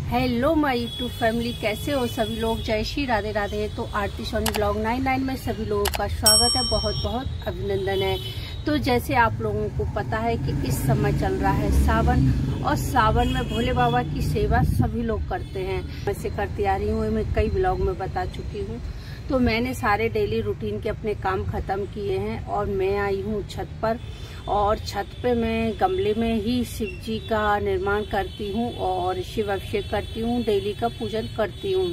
Hello my YouTube family, कैसे हो सभी लोग। जय श्री राधे राधे। तो आरती सोनी ब्लॉग 99 में सभी लोगों का स्वागत है, बहुत बहुत अभिनंदन है। तो जैसे आप लोगों को पता है कि इस समय चल रहा है सावन, और सावन में भोले बाबा की सेवा सभी लोग करते हैं। वैसे करती आ रही हूँ, मैं कई ब्लॉग में बता चुकी हूँ। तो मैंने सारे डेली रूटीन के अपने काम खत्म किए हैं और मैं आई हूँ छत पर। और छत पे मैं गमले में ही शिव जी का निर्माण करती हूँ और शिव अभिषेक करती हूँ, डेली का पूजन करती हूँ।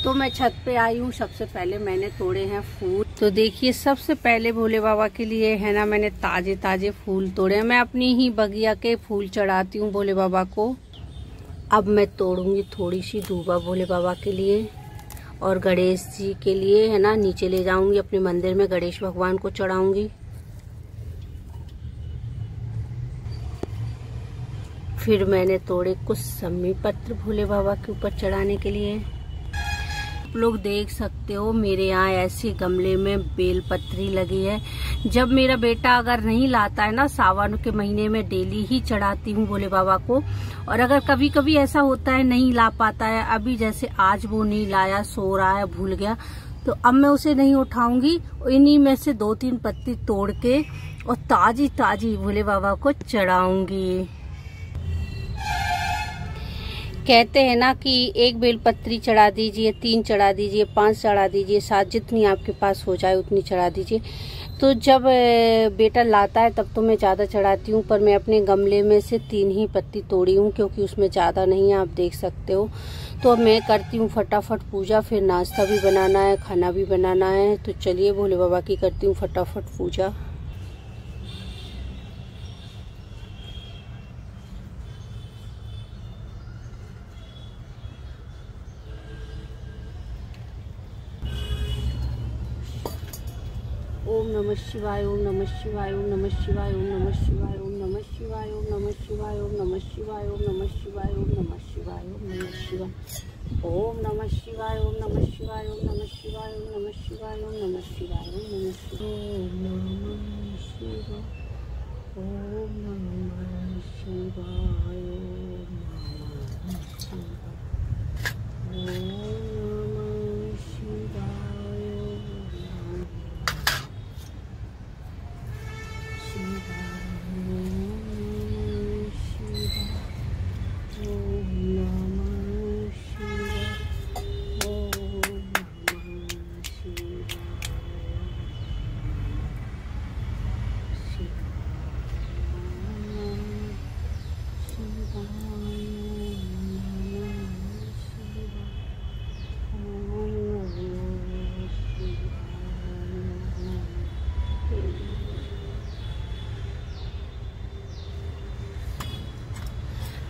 तो मैं छत पे आई हूँ। सबसे पहले मैंने तोड़े हैं फूल। तो देखिए, सबसे पहले भोले बाबा के लिए है ना, मैंने ताजे ताजे फूल तोड़े हैं। मैं अपनी ही बगिया के फूल चढ़ाती हूँ भोले बाबा को। अब मैं तोड़ूंगी थोड़ी सी दूबा भोले बाबा के लिए, और गणेश जी के लिए है ना नीचे ले जाऊंगी अपने मंदिर में, गणेश भगवान को चढ़ाऊंगी। फिर मैंने तोड़े कुछ सम्मी पत्र भोले बाबा के ऊपर चढ़ाने के लिए। आप लोग देख सकते हो मेरे यहाँ ऐसे गमले में बेलपत्री लगी है। जब मेरा बेटा अगर नहीं लाता है ना, सावन के महीने में डेली ही चढ़ाती हूँ भोले बाबा को। और अगर कभी कभी ऐसा होता है नहीं ला पाता है, अभी जैसे आज वो नहीं लाया, सो रहा है, भूल गया, तो अब मैं उसे नहीं उठाऊंगी। इन्हीं में से 2-3 पत्ती तोड़ के और ताजी ताजी भोले बाबा को चढ़ाऊंगी। कहते हैं ना कि एक बेलपत्री चढ़ा दीजिए, 3 चढ़ा दीजिए, 5 चढ़ा दीजिए, 7 जितनी आपके पास हो जाए उतनी चढ़ा दीजिए। तो जब बेटा लाता है तब तो मैं ज़्यादा चढ़ाती हूँ, पर मैं अपने गमले में से 3 ही पत्ती तोड़ी हूँ क्योंकि उसमें ज़्यादा नहीं है, आप देख सकते हो। तो अब मैं करती हूँ फटाफट पूजा, फिर नाश्ता भी बनाना है, खाना भी बनाना है। तो चलिए भोले बाबा की करती हूँ फटाफट पूजा। ओम नमः शिवाय, ओम नमः शिवाय, ओम नमः शिवाय, ओम नमः शिवाय, ओम नमः शिवाय, ओम नमः शिवाय, ओम नमः शिवाय, ओम नमः शिवाय, ओम नमः शिवाय, ओम नमः शिवाय, ओम नमः शिवाय, ओम नमः शिवाय, ओम नमः शिवाय, ओम नमः शिवाय, ओम नमः शिवाय, ओम नमः शिवाय, ओम नमः शिवाय,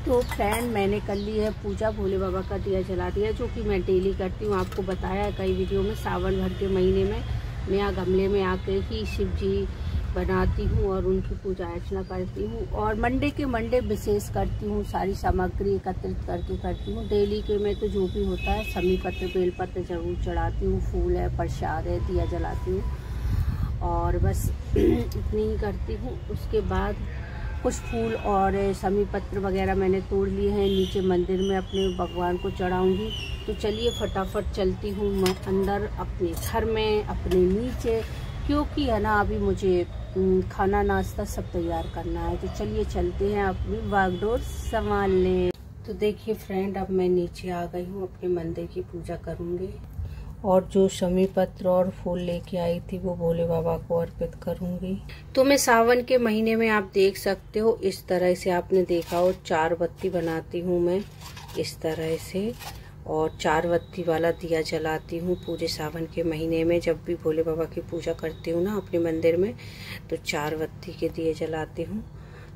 तो फ्रेंड, मैंने कर ली है पूजा, भोले बाबा का दिया जला दिया, जो कि मैं डेली करती हूँ। आपको बताया है कई वीडियो में, सावन भर के महीने में मैं यहाँ गमले में आके ही शिव जी बनाती हूँ और उनकी पूजा अर्चना करती हूँ। और मंडे के मंडे विशेष करती हूँ, सारी सामग्री एकत्रित करके करती हूँ। डेली के में तो जो भी होता है, समी पत्र बेलपत्र जरूर चढ़ाती हूँ, फूल है, प्रसाद है, दिया जलाती हूँ, और बस इतनी ही करती हूँ। उसके बाद कुछ फूल और समी पत्र वगैरह मैंने तोड़ लिए हैं, नीचे मंदिर में अपने भगवान को चढ़ाऊंगी। तो चलिए फटाफट चलती हूँ मैं अंदर अपने घर में, अपने नीचे, क्योंकि है ना अभी मुझे खाना नाश्ता सब तैयार करना है। तो चलिए चलते हैं, अपनी बागडोर संभालने। तो देखिए फ्रेंड, अब मैं नीचे आ गई हूँ, अपने मंदिर की पूजा करूँगी और जो शमी पत्र और फूल लेके आई थी वो भोले बाबा को अर्पित करूंगी। तो मैं सावन के महीने में, आप देख सकते हो, इस तरह से आपने देखा हो 4 बत्ती बनाती हूँ मैं इस तरह से, और 4 बत्ती वाला दिया जलाती हूँ पूरे सावन के महीने में। जब भी भोले बाबा की पूजा करती हूँ ना अपने मंदिर में, तो 4 बत्ती के दिए जलाती हूँ।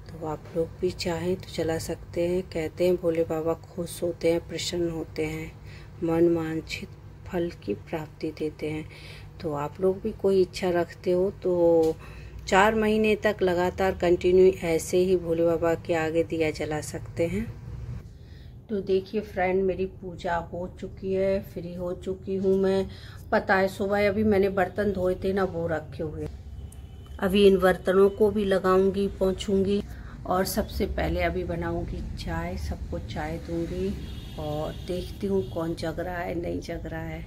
तो आप लोग भी चाहें तो जला सकते हैं। कहते हैं भोले बाबा खुश होते हैं, प्रसन्न होते हैं, मन वांछित फल की प्राप्ति देते हैं। तो आप लोग भी कोई इच्छा रखते हो तो 4 महीने तक लगातार कंटिन्यू ऐसे ही भोले बाबा के आगे दिया जला सकते हैं। तो देखिए फ्रेंड, मेरी पूजा हो चुकी है, फ्री हो चुकी हूँ मैं। पता है सुबह अभी मैंने बर्तन धोए थे ना, वो रखे हुए, अभी इन बर्तनों को भी लगाऊंगी, पोंछूंगी। और सबसे पहले अभी बनाऊंगी चाय, सबको चाय दूंगी और देखती हूँ कौन जग रहा है नहीं जग रहा है।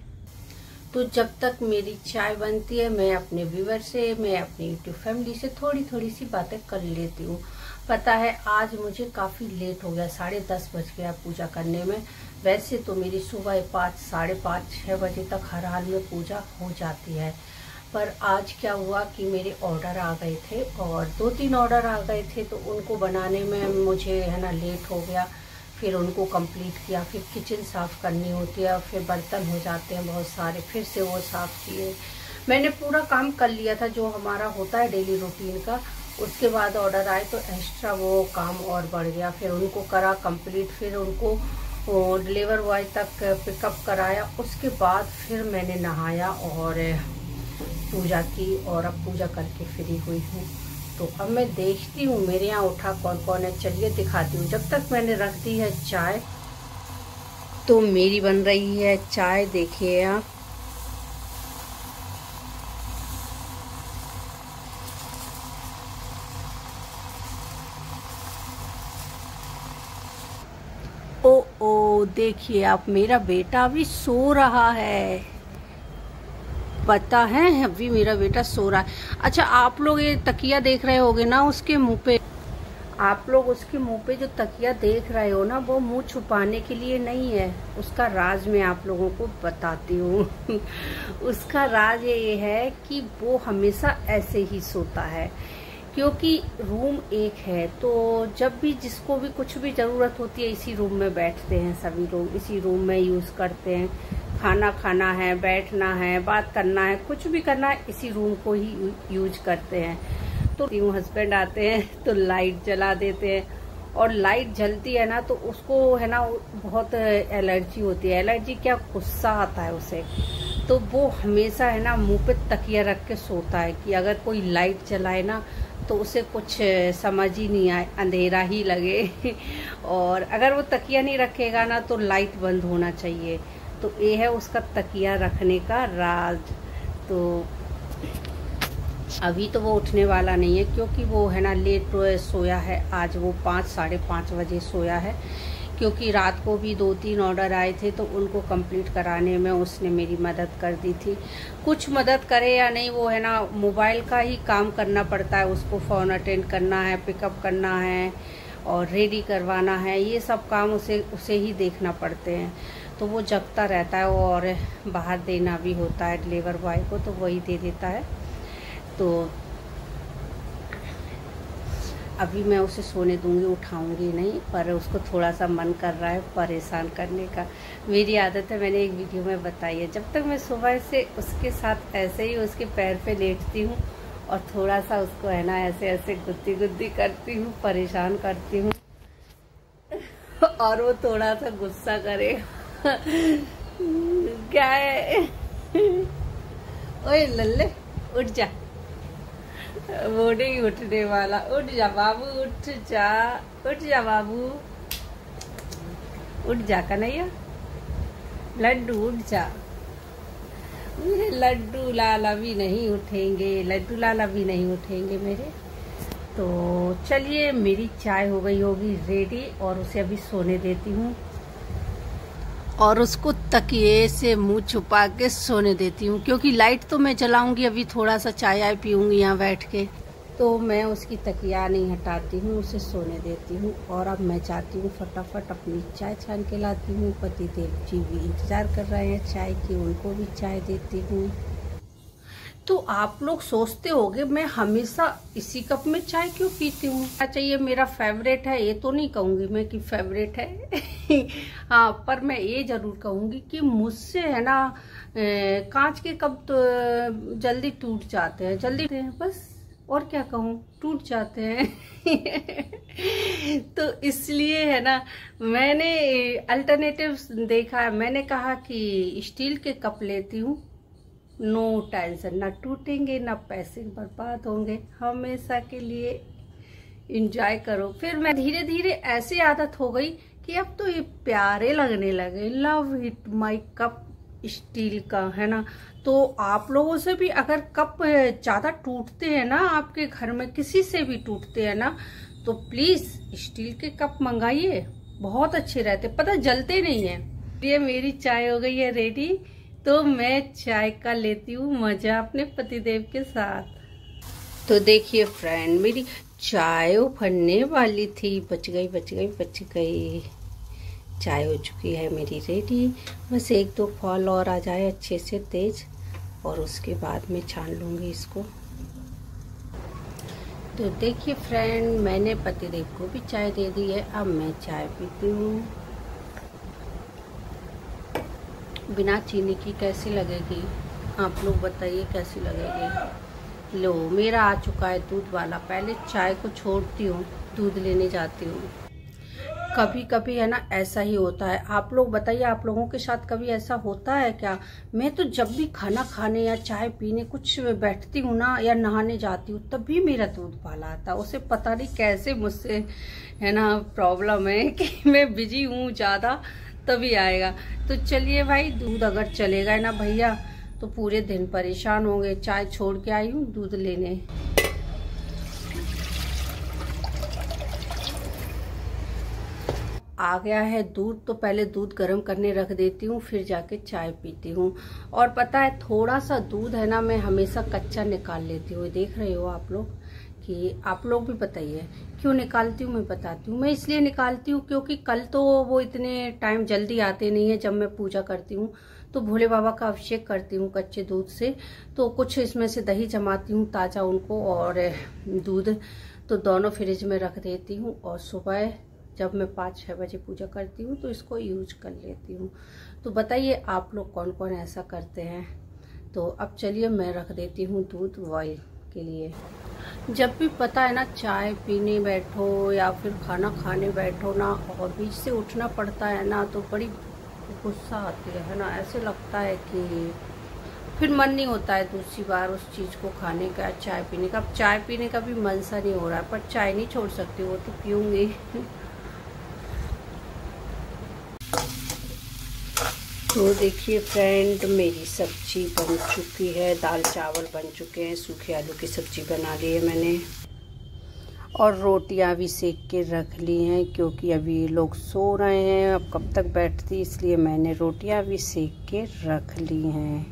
तो जब तक मेरी चाय बनती है मैं अपने व्यूवर से, मैं अपनी यूट्यूब फैमिली से थोड़ी थोड़ी सी बातें कर लेती हूँ। पता है आज मुझे काफ़ी लेट हो गया, 10:30 बज गया पूजा करने में। वैसे तो मेरी सुबह 5, साढ़े 5, 6 बजे तक हर हाल में पूजा हो जाती है, पर आज क्या हुआ कि मेरे ऑर्डर आ गए थे और 2-3 ऑर्डर आ गए थे, तो उनको बनाने में मुझे है ना लेट हो गया। फिर उनको कंप्लीट किया, फिर किचन साफ़ करनी होती है, फिर बर्तन हो जाते हैं बहुत सारे, फिर से वो साफ़ किए। मैंने पूरा काम कर लिया था जो हमारा होता है डेली रूटीन का। उसके बाद ऑर्डर आए तो एक्स्ट्रा वो काम और बढ़ गया। फिर उनको करा कंप्लीट, फिर उनको डिलीवर बॉय तक पिकअप कराया। उसके बाद फिर मैंने नहाया और पूजा की और अब पूजा करके फ्री हुई हूँ। तो अब मैं देखती हूँ मेरे यहाँ उठा कौन कौन है, चलिए दिखाती हूँ। जब तक मैंने रख दी है चाय, तो मेरी बन रही है चाय, देखिए आप। ओ देखिए आप, मेरा बेटा अभी सो रहा है, पता है अभी मेरा बेटा सो रहा है। अच्छा, आप लोग ये तकिया देख रहे होगे ना उसके मुंह पे, आप लोग उसके मुंह पे जो तकिया देख रहे हो ना, वो मुंह छुपाने के लिए नहीं है। उसका राज मैं आप लोगों को बताती हूँ। उसका राज ये है कि वो हमेशा ऐसे ही सोता है, क्योंकि रूम एक है, तो जब भी जिसको भी कुछ भी ज़रूरत होती है इसी रूम में बैठते हैं सभी लोग, इसी रूम में यूज़ करते हैं। खाना खाना है, बैठना है, बात करना है, कुछ भी करना है, इसी रूम को ही यूज करते हैं। तो हस्बैंड आते हैं तो लाइट जला देते हैं, और लाइट जलती है ना तो उसको है ना बहुत एलर्जी होती है। एलर्जी क्या, गुस्सा आता है उसे। तो वो हमेशा है ना मुंह पे तकिया रख के सोता है कि अगर कोई लाइट जलाए ना तो उसे कुछ समझ ही नहीं आए, अंधेरा ही लगे। और अगर वो तकिया नहीं रखेगा ना तो लाइट बंद होना चाहिए। तो ये है उसका तकिया रखने का राज। तो अभी तो वो उठने वाला नहीं है, क्योंकि वो है ना लेट सोया है। आज वो 5, साढ़े 5 बजे सोया है, क्योंकि रात को भी 2-3 ऑर्डर आए थे, तो उनको कंप्लीट कराने में उसने मेरी मदद कर दी थी। कुछ मदद करे या नहीं, वो है ना मोबाइल का ही काम करना पड़ता है उसको। फ़ोन अटेंड करना है, पिकअप करना है और रेडी करवाना है, ये सब काम उसे ही देखना पड़ते हैं। तो वो जगता रहता है, और बाहर देना भी होता है डिलीवर बॉय को, तो वही दे देता है। तो अभी मैं उसे सोने दूंगी, उठाऊंगी नहीं, पर उसको थोड़ा सा मन कर रहा है परेशान करने का। मेरी आदत है, मैंने एक वीडियो में बताई है, जब तक मैं सुबह से उसके साथ ऐसे ही उसके पैर पे लेटती हूँ और थोड़ा सा उसको है ना ऐसे ऐसे गुद्दी गुद्दी करती हूँ, परेशान करती हूँ, और वो थोड़ा सा गुस्सा करेगा। क्या है? ओए लल्ले उठ जा, वो नहीं उठने वाला। उठ जा बाबू, उठ जा, उठ जा बाबू, उठ जा कन्हैया, लड्डू उठ जा। मेरे लड्डू लाला भी नहीं उठेंगे, लड्डू लाला भी नहीं उठेंगे मेरे। तो चलिए, मेरी चाय हो गई होगी रेडी, और उसे अभी सोने देती हूँ, और उसको तकिए से मुंह छुपा के सोने देती हूँ, क्योंकि लाइट तो मैं जलाऊंगी। अभी थोड़ा सा चाय आय पीऊंगी यहाँ बैठ के, तो मैं उसकी तकिया नहीं हटाती हूँ, उसे सोने देती हूँ। और अब मैं चाहती हूँ फटाफट अपनी चाय छान के लाती हूँ। पति देव जी भी इंतज़ार कर रहे हैं चाय की, उनको भी चाय देती हूँ। तो आप लोग सोचते होंगे मैं हमेशा इसी कप में चाय क्यों पीती हूँ। अच्छा, ये मेरा फेवरेट है, ये तो नहीं कहूँगी मैं कि फेवरेट है। हाँ, पर मैं ये जरूर कहूँगी कि मुझसे है ना कांच के कप तो जल्दी टूट जाते हैं, जल्दी बस, और क्या कहूँ, टूट जाते हैं। तो इसलिए है ना मैंने अल्टरनेटिव देखा है। मैंने कहा कि स्टील के कप लेती हूँ, नो टेंशन, ना टूटेंगे ना पैसे बर्बाद होंगे, हमेशा के लिए एंजॉय करो। फिर मैं धीरे धीरे ऐसी आदत हो गई कि अब तो ये प्यारे लगने लगे। Love it my cup steel का, है ना। तो आप लोगों से भी अगर कप ज्यादा टूटते हैं ना, आपके घर में किसी से भी टूटते हैं ना, तो प्लीज स्टील के कप मंगाइए, बहुत अच्छे रहते, पता जलते नहीं है। ये मेरी चाय हो गई है रेडी, तो मैं चाय का लेती हूँ मजा अपने पतिदेव के साथ। तो देखिए फ्रेंड, मेरी चाय उफरने वाली थी, बच गई। चाय हो चुकी है मेरी रेडी, बस 1-2 फॉल और आ जाए अच्छे से तेज, और उसके बाद मैं छान लूँगी इसको। तो देखिए फ्रेंड, मैंने पतिदेव को भी चाय दे दी है, अब मैं चाय पीती हूँ। बिना चीनी की कैसी लगेगी, आप लोग बताइए कैसी लगेगी। लो, मेरा आ चुका है दूध वाला। पहले चाय को छोड़ती हूँ, दूध लेने जाती हूँ। कभी कभी है ना ऐसा ही होता है। आप लोग बताइए, आप लोगों के साथ कभी ऐसा होता है क्या? मैं तो जब भी खाना खाने या चाय पीने कुछ बैठती हूँ ना, या नहाने जाती हूँ, तब भी मेरा दूध वाला आता है। उसे पता नहीं कैसे मुझसे है ना प्रॉब्लम है कि मैं बिजी हूँ ज़्यादा, तभी आएगा। तो चलिए भाई, दूध अगर चलेगा ना भैया तो पूरे दिन परेशान होंगे। चाय छोड़ के आई हूँ दूध लेने। आ गया है दूध, तो पहले दूध गर्म करने रख देती हूँ, फिर जाके चाय पीती हूँ। और पता है, थोड़ा सा दूध है ना मैं हमेशा कच्चा निकाल लेती हूँ। देख रहे हो आप लोग, कि आप लोग भी बताइए क्यों निकालती हूँ। मैं बताती हूँ, मैं इसलिए निकालती हूँ क्योंकि कल तो वो इतने टाइम जल्दी आते नहीं है। जब मैं पूजा करती हूँ तो भोले बाबा का अभिषेक करती हूँ कच्चे दूध से, तो कुछ इसमें से दही जमाती हूँ ताज़ा उनको, और दूध, तो दोनों फ्रिज में रख देती हूँ। और सुबह जब मैं 5-6 बजे पूजा करती हूँ तो इसको यूज कर लेती हूँ। तो बताइए आप लोग कौन कौन ऐसा करते हैं। तो अब चलिए मैं रख देती हूँ दूध बॉईल के लिए। जब भी पता है ना चाय पीने बैठो या फिर खाना खाने बैठो ना, और बीच से उठना पड़ता है ना, तो बड़ी गुस्सा आती है ना। ऐसे लगता है कि फिर मन नहीं होता है दूसरी बार उस चीज़ को खाने का, चाय पीने का। अब चाय पीने का भी मन सा नहीं हो रहा है, पर चाय नहीं छोड़ सकती, वो तो पीऊँगी। तो देखिए फ्रेंड, मेरी सब्जी बन चुकी है, दाल चावल बन चुके हैं, सूखे आलू की सब्जी बना ली है मैंने, और रोटियां भी सेक के रख ली हैं क्योंकि अभी लोग सो रहे हैं। अब कब तक बैठती, इसलिए मैंने रोटियां भी सेक के रख ली हैं।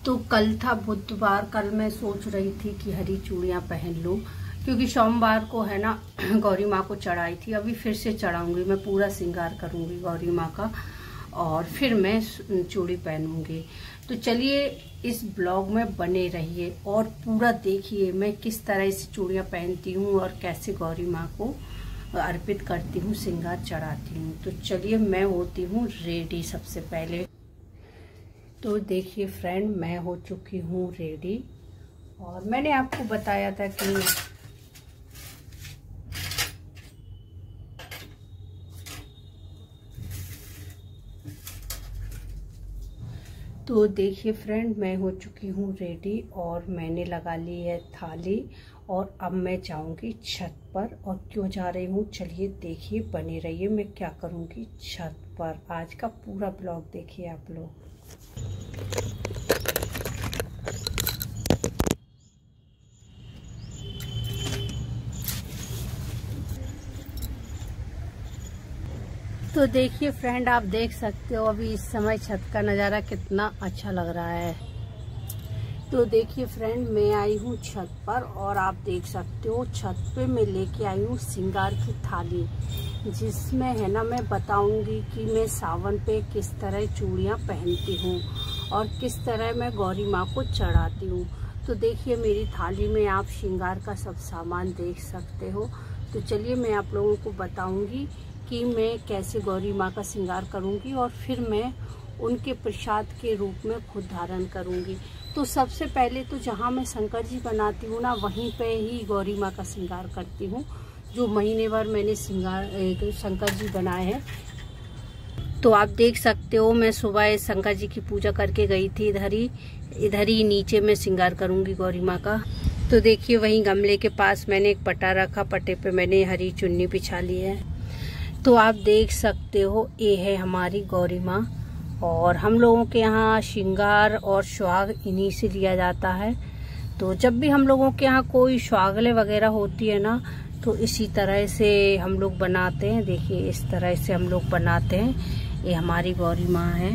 तो कल था बुधवार, कल मैं सोच रही थी कि हरी चूड़ियाँ पहन लूँ, क्योंकि सोमवार को है ना गौरी माँ को चढ़ाई थी। अभी फिर से चढ़ाऊँगी, मैं पूरा श्रृंगार करूँगी गौरी माँ का, और फिर मैं चूड़ी पहनूंगी। तो चलिए इस ब्लॉग में बने रहिए और पूरा देखिए मैं किस तरह से चूड़ियाँ पहनती हूँ और कैसे गौरी माँ को अर्पित करती हूँ, श्रृंगार चढ़ाती हूँ। तो चलिए मैं होती हूँ रेडी सबसे पहले। तो देखिए फ्रेंड, मैं हो चुकी हूँ रेडी, और मैंने आपको बताया था कि तो देखिए फ्रेंड, मैं हो चुकी हूँ रेडी, और मैंने लगा ली है थाली, और अब मैं जाऊँगी छत पर। और क्यों जा रही हूँ चलिए देखिए, बने रहिए मैं क्या करूँगी छत पर। आज का पूरा ब्लॉग देखिए आप लोग। तो देखिए फ्रेंड, आप देख सकते हो अभी इस समय छत का नज़ारा कितना अच्छा लग रहा है। तो देखिए फ्रेंड, मैं आई हूँ छत पर, और आप देख सकते हो छत पे मैं लेके आई हूँ श्रृंगार की थाली, जिसमें है ना मैं बताऊंगी कि मैं सावन पे किस तरह चूड़ियाँ पहनती हूँ और किस तरह मैं गौरी माँ को चढ़ाती हूँ। तो देखिए मेरी थाली में आप श्रृंगार का सब सामान देख सकते हो। तो चलिए मैं आप लोगों को बताऊंगी कि मैं कैसे गौरी माँ का श्रृंगार करूंगी, और फिर मैं उनके प्रसाद के रूप में खुद धारण करूंगी। तो सबसे पहले तो जहाँ मैं शंकर जी बनाती हूँ ना, वहीं पे ही गौरी माँ का श्रृंगार करती हूँ, जो महीने भर मैंने शंकर जी बनाए हैं। तो आप देख सकते हो मैं सुबह शंकर जी की पूजा करके गई थी, इधर ही नीचे मैं श्रृंगार करूंगी गौरी माँ का। तो देखिए वहीं गमले के पास मैंने एक पटा रखा, पटे पे मैंने हरी चुन्नी बिछा ली है। तो आप देख सकते हो ये है हमारी गौरी माँ, और हम लोगों के यहाँ श्रृंगार और सुहाग इन्हीं से लिया जाता है। तो जब भी हम लोगों के यहाँ कोई सुहागले वगैरह होती है ना, तो इसी तरह से हम लोग बनाते हैं। देखिए इस तरह से हम लोग बनाते हैं। ये हमारी गौरी माँ है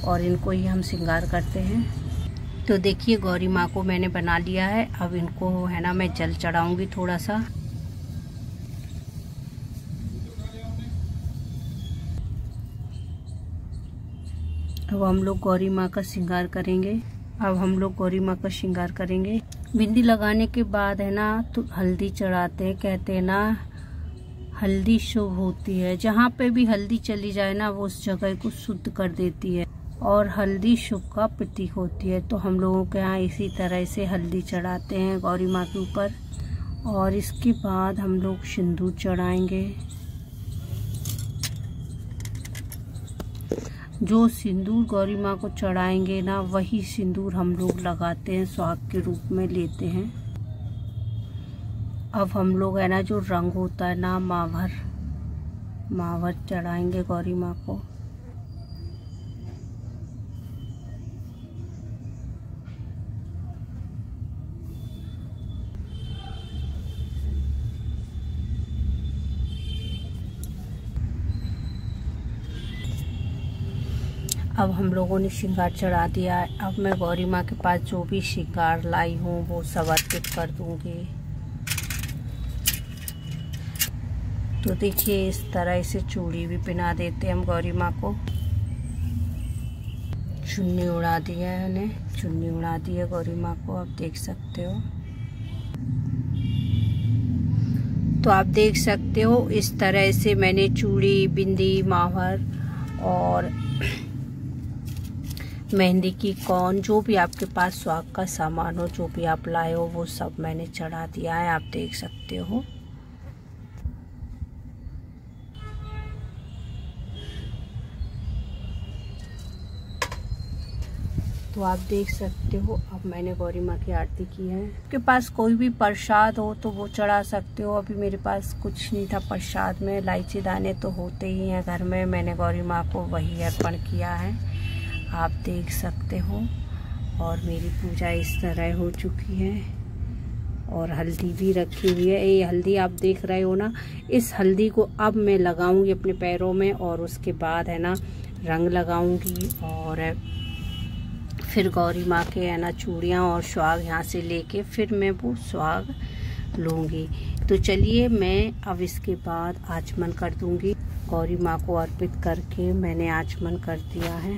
और इनको ही हम श्रृंगार करते हैं। तो देखिए गौरी माँ को मैंने बना लिया है। अब इनको है ना मैं जल चढ़ाऊंगी थोड़ा सा। अब हम लोग गौरी माँ का श्रृंगार करेंगे। बिंदी लगाने के बाद है ना तो हल्दी चढ़ाते हैं। कहते हैं ना हल्दी शुभ होती है। जहाँ पे भी हल्दी चली जाए ना वो उस जगह को शुद्ध कर देती है और हल्दी शुभ का प्रतीक होती है। तो हम लोगों के यहाँ इसी तरह से हल्दी चढ़ाते हैं गौरी माँ के ऊपर। और इसके बाद हम लोग सिंदूर चढ़ाएंगे। जो सिंदूर गौरी माँ को चढ़ाएंगे ना वही सिंदूर हम लोग लगाते हैं, सुहाग के रूप में लेते हैं। अब हम लोग है ना जो रंग होता है ना मावर चढ़ाएंगे गौरी माँ को। अब हम लोगों ने श्रृंगार चढ़ा दिया है। अब मैं गौरी माँ के पास जो भी श्रृंगार लाई हूँ वो समर्पित कर दूंगी। तो देखिए इस तरह से चूड़ी भी पहना देते हैं हम गौरी माँ को। चुन्नी उड़ा दिया है उन्हें, चुन्नी उड़ा दी है गौरी माँ को, आप देख सकते हो। तो आप देख सकते हो इस तरह से मैंने चूड़ी, बिंदी, मावर और मेहंदी की कौन, जो भी आपके पास सुहाग का सामान हो, जो भी आप लाए हो वो सब मैंने चढ़ा दिया है, आप देख सकते हो। तो आप देख सकते हो अब मैंने गौरी माँ की आरती की है। आपके पास कोई भी प्रसाद हो तो वो चढ़ा सकते हो। अभी मेरे पास कुछ नहीं था प्रसाद में, इलायची दाने तो होते ही हैं घर में, मैंने गौरी माँ को वही अर्पण किया है, आप देख सकते हो। और मेरी पूजा इस तरह हो चुकी है और हल्दी भी रखी हुई है। ये हल्दी आप देख रहे हो ना, इस हल्दी को अब मैं लगाऊंगी अपने पैरों में और उसके बाद है ना रंग लगाऊंगी और फिर गौरी माँ के है ना चूड़ियाँ और सुहाग यहाँ से लेके फिर मैं वो सुहाग लूँगी। तो चलिए मैं अब इसके बाद आचमन कर दूँगी। गौरी माँ को अर्पित करके मैंने आचमन कर दिया है।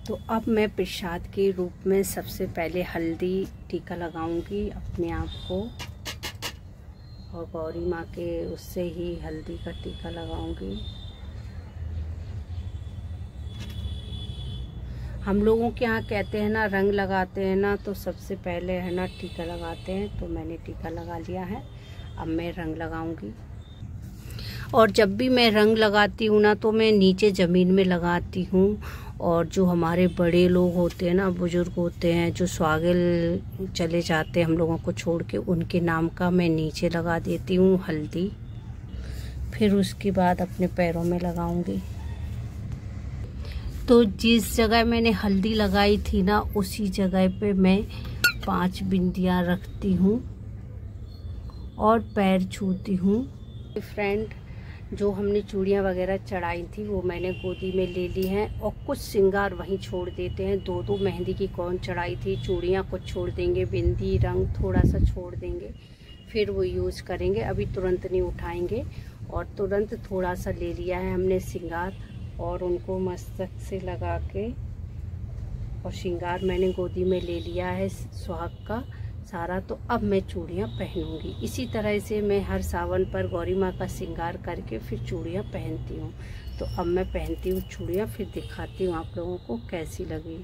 तो अब मैं प्रसाद के रूप में सबसे पहले हल्दी टीका लगाऊंगी अपने आप को और गौरी माँ के उससे ही हल्दी का टीका लगाऊंगी। हम लोगों के यहाँ कहते हैं ना रंग लगाते हैं ना तो सबसे पहले है ना टीका लगाते हैं। तो मैंने टीका लगा लिया है, अब मैं रंग लगाऊंगी। और जब भी मैं रंग लगाती हूँ ना तो मैं नीचे ज़मीन में लगाती हूँ। और जो हमारे बड़े लोग होते हैं ना, बुजुर्ग होते हैं जो स्वागल चले जाते हैं हम लोगों को छोड़ के, उनके नाम का मैं नीचे लगा देती हूँ हल्दी। फिर उसके बाद अपने पैरों में लगाऊंगी। तो जिस जगह मैंने हल्दी लगाई थी ना उसी जगह पे मैं 5 बिंदियाँ रखती हूँ और पैर छूती हूँ। फ्रेंड, जो हमने चूड़ियाँ वगैरह चढ़ाई थी वो मैंने गोदी में ले ली हैं और कुछ श्रृंगार वहीं छोड़ देते हैं। 2 मेहंदी की कौन चढ़ाई थी, चूड़ियाँ कुछ छोड़ देंगे, बिंदी रंग थोड़ा सा छोड़ देंगे, फिर वो यूज़ करेंगे। अभी तुरंत नहीं उठाएंगे। और तुरंत थोड़ा सा ले लिया है हमने श्रृंगार और उनको मस्तक से लगा के और श्रृंगार मैंने गोदी में ले लिया है सुहाग का सारा। तो अब मैं चूड़ियाँ पहनूंगी। इसी तरह से मैं हर सावन पर गौरी माँ का श्रृंगार करके फिर चूड़ियाँ पहनती हूँ। तो अब मैं पहनती हूँ चूड़ियाँ, फिर दिखाती हूँ आप लोगों को कैसी लगी।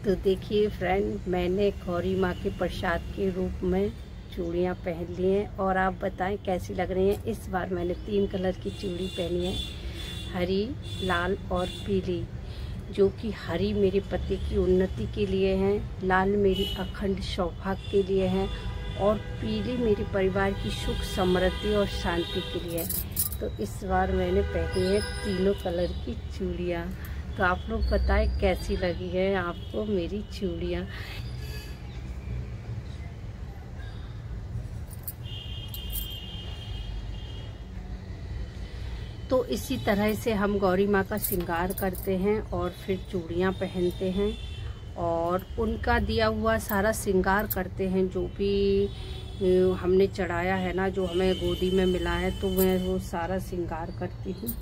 तो देखिए फ्रेंड, मैंने गौरी माँ के प्रसाद के रूप में चूड़ियाँ पहन ली हैं और आप बताएं कैसी लग रही हैं। इस बार मैंने 3 कलर की चूड़ी पहनी है, हरी, लाल और पीली। जो कि हरी मेरे पति की उन्नति के लिए हैं, लाल मेरी अखंड सौभाग्य के लिए हैं और पीली मेरे परिवार की सुख समृद्धि और शांति के लिए है। तो इस बार मैंने पहनी है तीनों कलर की चूड़ियाँ। तो आप लोग बताएं कैसी लगी है आपको मेरी चूड़ियाँ। तो इसी तरह से हम गौरी माँ का श्रृंगार करते हैं और फिर चूड़ियाँ पहनते हैं और उनका दिया हुआ सारा श्रृंगार करते हैं। जो भी हमने चढ़ाया है ना, जो हमें गोदी में मिला है, तो मैं वो सारा श्रृंगार करती हूँ।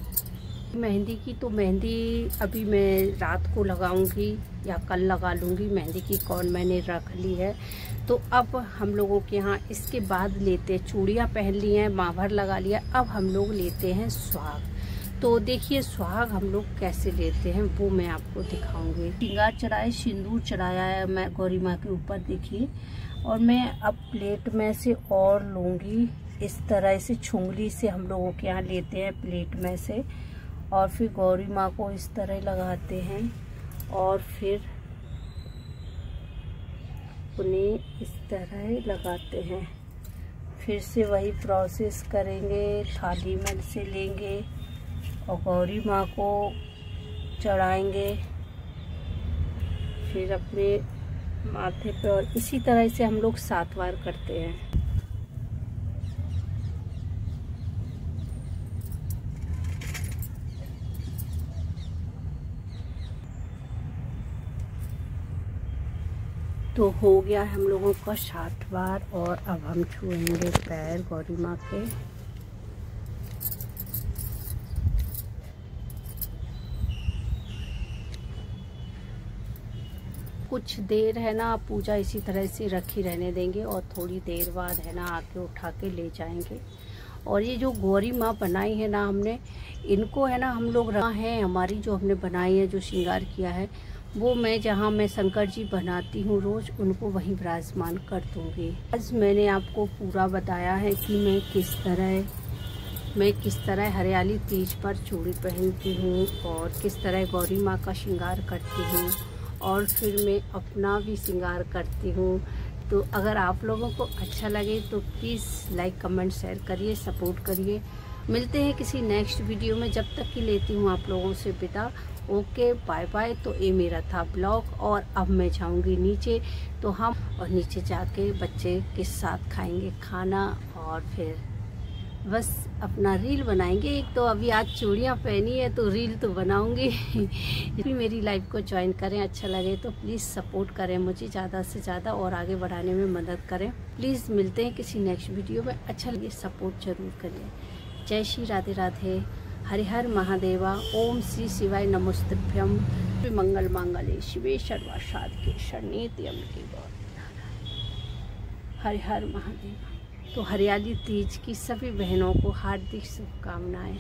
मेहंदी की तो मेहंदी अभी मैं रात को लगाऊंगी या कल लगा लूँगी। मेहंदी की कौन मैंने रख ली है। तो अब हम लोगों के यहाँ इसके बाद लेते, चूड़ियाँ पहन ली हैं, माँ भर लगा लिया, अब हम लोग लेते हैं सुहाग। तो देखिए सुहाग हम लोग कैसे लेते हैं वो मैं आपको दिखाऊंगी। श्रृंगार चढ़ाए, सिंदूर चढ़ाया है मैं गौरी माँ के ऊपर, देखिए। और मैं अब प्लेट में से और लूँगी। इस तरह से छुंगली से हम लोगों के यहाँ लेते हैं प्लेट में से, और फिर गौरी माँ को इस तरह लगाते हैं और फिर उन्हें इस तरह लगाते हैं। फिर से वही प्रोसेस करेंगे, थाली में से लेंगे और गौरी माँ को चढ़ाएंगे, फिर अपने माथे पे, और इसी तरह से हम लोग 7 बार करते हैं। तो हो गया हम लोगों का 7 बार और अब हम छुएंगे पैर गौरी माँ के। कुछ देर है ना पूजा इसी तरह से रखी रहने देंगे और थोड़ी देर बाद है ना आके उठा के ले जाएंगे। और ये जो गौरी माँ बनाई है ना हमने, इनको है ना हम लोग है हमारी जो हमने बनाई है, जो श्रृंगार किया है, वो मैं जहाँ मैं शंकर जी बनाती हूँ रोज़, उनको वहीं विराजमान कर दूँगी। आज मैंने आपको पूरा बताया है कि मैं किस तरह हरियाली तीज पर चूड़ी पहनती हूँ और किस तरह गौरी माँ का श्रृंगार करती हूँ और फिर मैं अपना भी श्रृंगार करती हूँ। तो अगर आप लोगों को अच्छा लगे तो प्लीज़ लाइक कमेंट शेयर करिए, सपोर्ट करिए। मिलते हैं किसी नेक्स्ट वीडियो में, जब तक कि लेती हूँ आप लोगों से विदा। Okay bye bye. तो ये मेरा था ब्लॉग और अब मैं जाऊँगी नीचे, तो हम और नीचे जाके बच्चे के साथ खाएंगे खाना और फिर बस अपना रील बनाएंगे। एक तो अभी आज चूड़ियाँ पहनी है तो रील तो बनाऊंगी। भी मेरी लाइफ को ज्वाइन करें, अच्छा लगे तो प्लीज़ सपोर्ट करें मुझे ज़्यादा से ज़्यादा और आगे बढ़ाने में मदद करें। प्लीज़ मिलते हैं किसी नेक्स्ट वीडियो में, अच्छा लगे सपोर्ट ज़रूर करिए। जय श्री राधे राधे, हरि हर महादेवा, ओम श्री शिवाय नमोस्तुभ्यम, मंगल मांगल्ये शिवे सर्वासाधके शरण्ये त्र्यंबके गौरी, हरि हर महादेवा। तो हरियाली तीज की सभी बहनों को हार्दिक शुभकामनाएं।